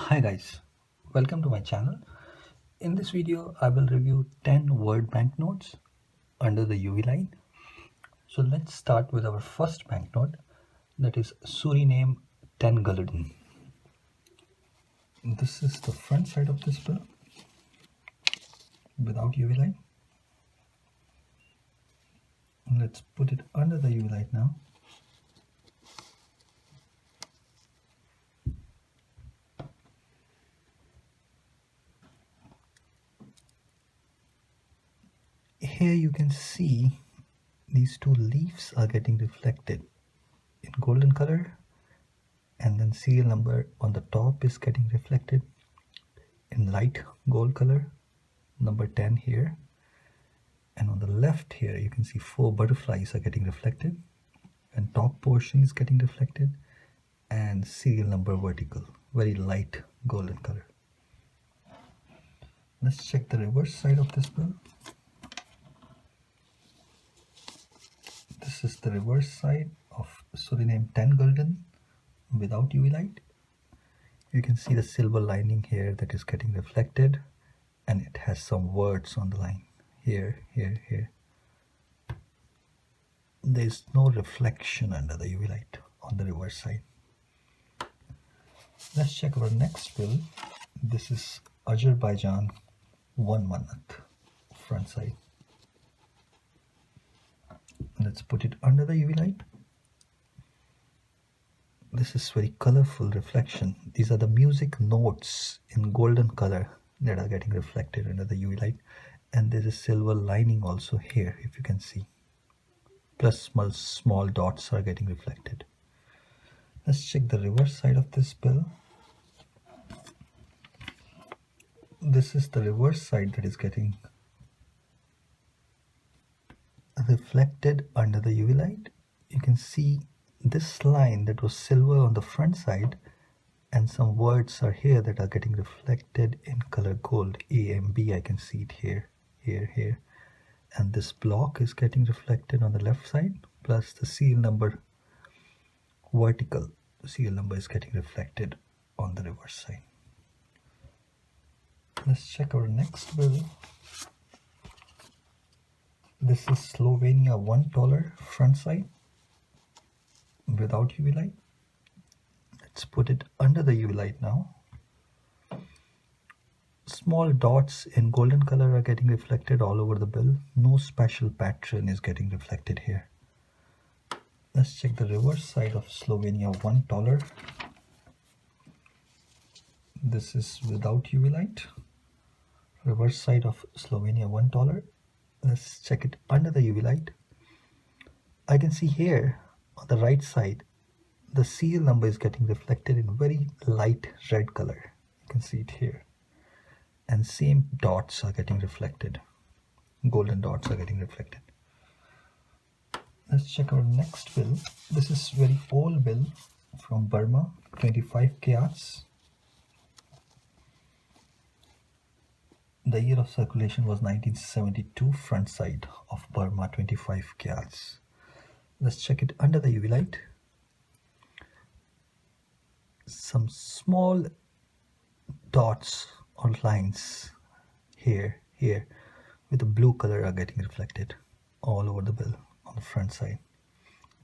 Hi guys, welcome to my channel. In this video, I will review 10 word banknotes under the UV light. So let's start with our first banknote, that is Suriname 10 Gulden. This is the front side of this bill without UV light. Let's put it under the UV light now. Here you can see these two leaves are getting reflected in golden color, and then serial number on the top is getting reflected in light gold color, number 10 here, and on the left here you can see 4 butterflies are getting reflected, and top portion is getting reflected, and serial number vertical, very light golden color. Let's check the reverse side of this bill. This is the reverse side of Suriname 10 Gulden without UV light. You can see the silver lining here that is getting reflected, and it has some words on the line here. There is no reflection under the UV light on the reverse side. Let's check our next bill. This is Azerbaijan 1 Manat front side. Let's put it under the UV light. This is very colorful reflection. These are the music notes in golden color that are getting reflected under the UV light, and there is a silver lining also here, if you can see, plus small dots are getting reflected. Let's check the reverse side of this bill. This is the reverse side that is getting reflected under the UV light. You can see this line that was silver on the front side, and some words are here that are getting reflected in color gold, A and B. I can see it here, and this block is getting reflected on the left side, plus the serial number vertical, the serial number is getting reflected on the reverse side. Let's check our next bill. This is Slovenia 1 Tolar front side without UV light. Let's put it under the UV light now. Small dots in golden color are getting reflected all over the bill. No special pattern is getting reflected here. Let's check the reverse side of Slovenia 1 Tolar. This is without UV light. Reverse side of Slovenia 1 Tolar. Let's check it under the UV light. I can see here on the right side the serial number is getting reflected in very light red color. You can see it here, and same dots are getting reflected, golden dots are getting reflected. Let's check our next bill. This is very old bill from Burma, 25 Kyats. The year of circulation was 1972, front side of Burma, 25 Kyats. Let's check it under the UV light. Some small dots or lines here with the blue color are getting reflected all over the bill on the front side.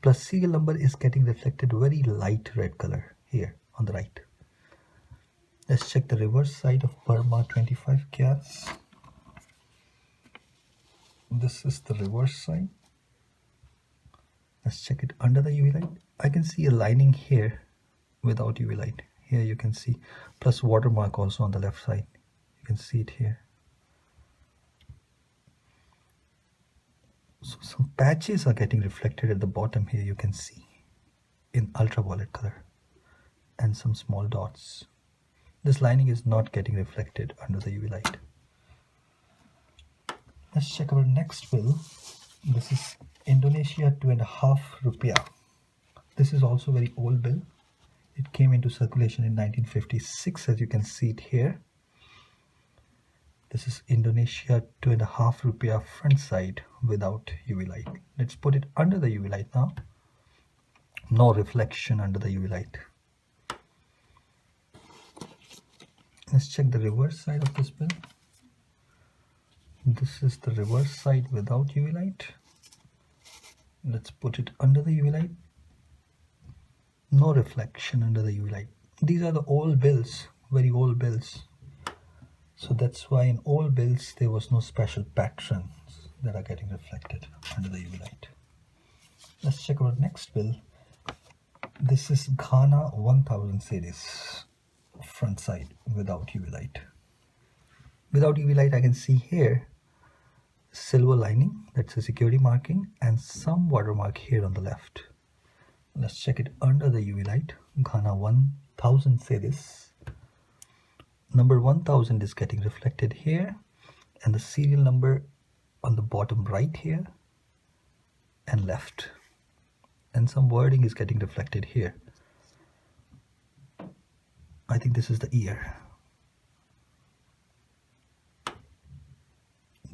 Plus serial number is getting reflected very light red color here on the right. Let's check the reverse side of Burma 25 Kyats. This is the reverse side. Let's check it under the UV light. I can see a lining here without UV light. Here you can see, plus watermark also on the left side. You can see it here. So some patches are getting reflected at the bottom here, you can see, in ultraviolet color, and some small dots. This lining is not getting reflected under the UV light. Let's check our next bill. This is Indonesia 2.5 Rupiah. This is also very old bill. It came into circulation in 1956, as you can see it here. This is Indonesia 2.5 Rupiah front side without UV light. Let's put it under the UV light now. No reflection under the UV light. Let's check the reverse side of this bill. This is the reverse side without UV light. Let's put it under the UV light. No reflection under the UV light. These are the old bills, very old bills. So that's why in old bills there was no special patterns that are getting reflected under the UV light. Let's check our next bill. This is Ghana 1000 Cedis, front side without UV light. Without UV light, I can see here silver lining, that's a security marking, and some watermark here on the left. Let's check it under the UV light. Ghana 1000 Cedis. Number 1000 is getting reflected here, and the serial number on the bottom right here and left, and some wording is getting reflected here. I think this is the year.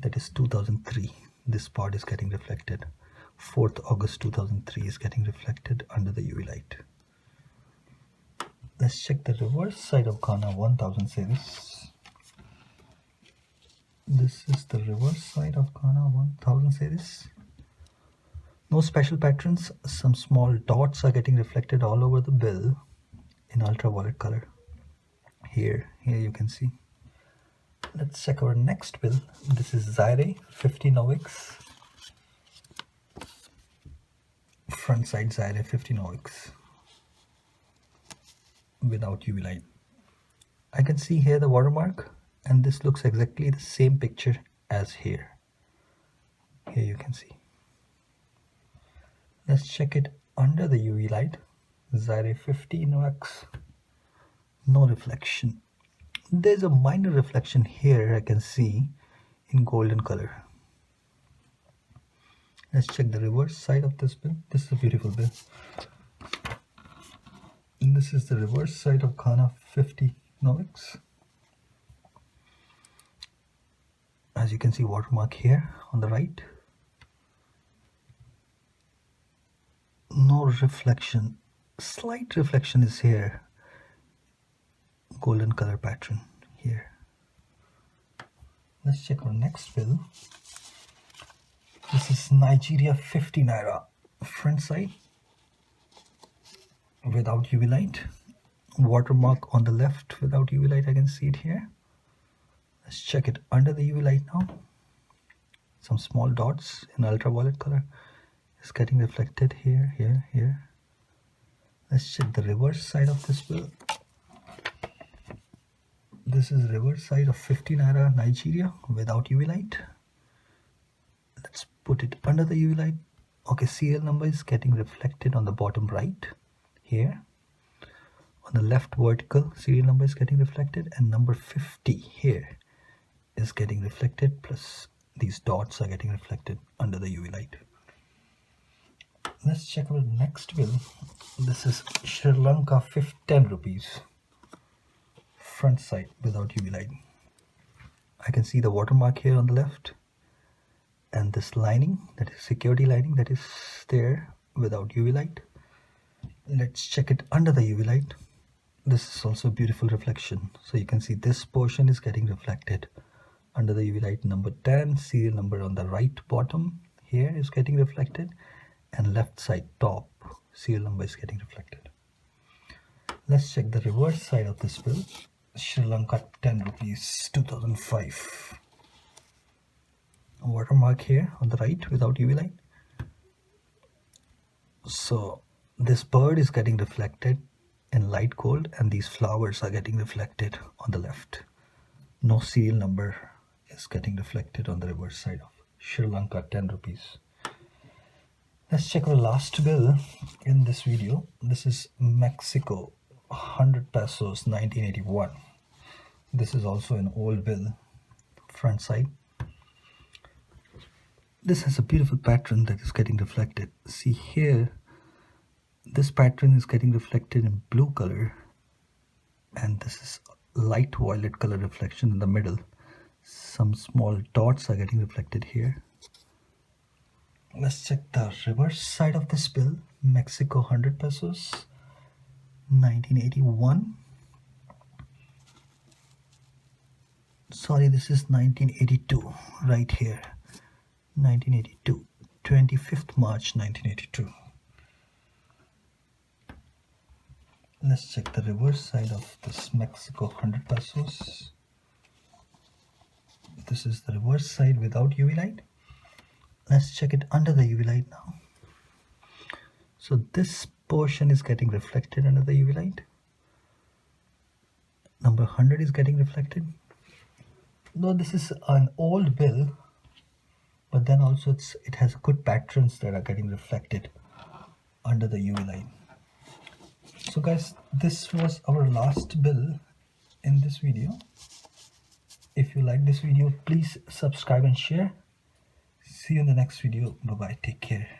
That is 2003. This part is getting reflected. 4th August 2003 is getting reflected under the UV light. Let's check the reverse side of Ghana 1000 Cedis. This is the reverse side of Ghana 1000 Cedis. No special patterns. Some small dots are getting reflected all over the bill in ultraviolet color. Here you can see. Let's check our next bill. This is Zaire 50 Nouveaux. Front side Zaire 50 Nouveaux without UV light. I can see here the watermark, and this looks exactly the same picture as here. Here you can see. Let's check it under the UV light. Zaire 50 Nouveaux. No reflection. There's a minor reflection here I can see in golden color. Let's check the reverse side of this bill. This is a beautiful bill. And this is the reverse side of Ghana 50 Nouveaux. As you can see, watermark here on the right. No reflection. Slight reflection is here. Golden color pattern here. Let's check our next bill. This is Nigeria 50 Naira, front side without UV light. Watermark on the left without UV light, I can see it here. Let's check it under the UV light now. Some small dots in ultraviolet color is getting reflected here, here. Let's check the reverse side of this bill. This is the reverse side of 50 Naira Nigeria without UV light. Let's put it under the UV light. Okay, serial number is getting reflected on the bottom right here. On the left vertical, serial number is getting reflected, and number 50 here is getting reflected, plus these dots are getting reflected under the UV light. Let's check our next bill. This is Sri Lanka 10 rupees. Front side without UV light. I can see the watermark here on the left, and this lining, that is security lining, that is there without UV light. Let's check it under the UV light. This is also a beautiful reflection. So you can see this portion is getting reflected under the UV light. Number 10, serial number on the right bottom here is getting reflected, and left side top, serial number is getting reflected. Let's check the reverse side of this bill. Sri Lanka 10 rupees 2005. A watermark here on the right without UV light. So this bird is getting reflected in light gold, and these flowers are getting reflected on the left. No serial number is getting reflected on the reverse side of Sri Lanka 10 rupees. Let's check our last bill in this video. This is Mexico 100 pesos 1981. This is also an old bill, front side. This has a beautiful pattern that is getting reflected. See here, this pattern is getting reflected in blue color, and this is light violet color reflection in the middle. Some small dots are getting reflected here. Let's check the reverse side of this bill. Mexico 100 pesos 1981. Sorry, this is 1982 right here. 1982, 25th March 1982. Let's check the reverse side of this Mexico 100 pesos. This is the reverse side without UV light. Let's check it under the UV light now. So this portion is getting reflected under the UV light. Number 100 is getting reflected. Though this is an old bill, but then also it has good patterns that are getting reflected under the UV light. So guys, this was our last bill in this video. If you like this video, please subscribe and share. See you in the next video. Bye bye. Take care.